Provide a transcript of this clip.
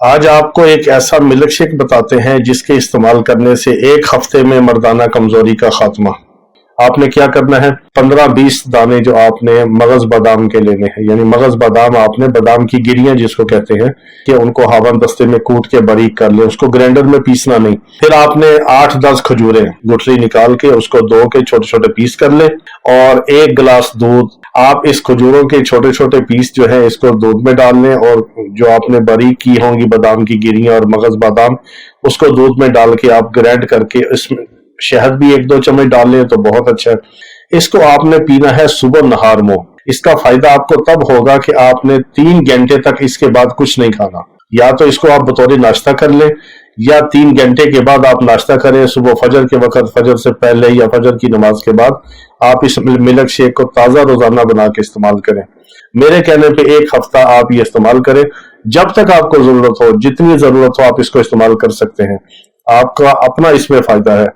آج آپ کو ایک ایسا ملک شیک بتاتے ہیں جس کے استعمال کرنے سے ایک ہفتے میں مردانہ کمزوری کا خاتمہ۔ آپ نے کیا کرنا ہے، 15-20 دانے جو آپ نے مغز بادام کے لینے ہیں، یعنی مغز بادام آپ نے بادام کی گریاں جس کو کہتے ہیں، کہ ان کو ہاون دستے میں کوٹ کے باریک کر لیں، اس کو گرینڈر میں پیسنا نہیں۔ پھر آپ نے 8-10 کھجوریں گٹھلی نکال کے اس کو دھو کے چھوٹے چھوٹے پیس کر لیں، اور 1 گلاس دودھ۔ آپ اس کھجوروں کے چھوٹے چھوٹے پیس جو ہے اس کو دودھ میں ڈال لیں، اور جو آپ نے باریک کی ہوں گی بادام کی گریاں اور مغز بادام، اس کو دودھ میں ڈال کے آپ گرینڈ کر کے اس میں شہد بھی 1-2 چمچ ڈال لیں تو بہت اچھا ہے۔ اس کو آپ نے پینا ہے صبح نہار منہ۔ اس کا فائدہ آپ کو تب ہوگا کہ آپ نے 3 گھنٹے تک اس کے بعد کچھ نہیں کھانا، یا تو اس کو آپ بطور ناشتہ کر لیں، یا 3 گھنٹے کے بعد آپ ناشتہ کریں، صبح فجر کے وقت، فجر سے پہلے یا فجر کی نماز کے بعد آپ اس ملک شیک کو تازہ روزانہ بنا کے استعمال کریں۔ میرے کہنے پہ 1 ہفتہ آپ یہ استعمال کریں، جب تک آپ کو ضرورت ہو، جتنی ضرورت ہو آپ اس کو استعمال کر سکتے ہیں۔ آپ کا اپنا اس میں فائدہ ہے۔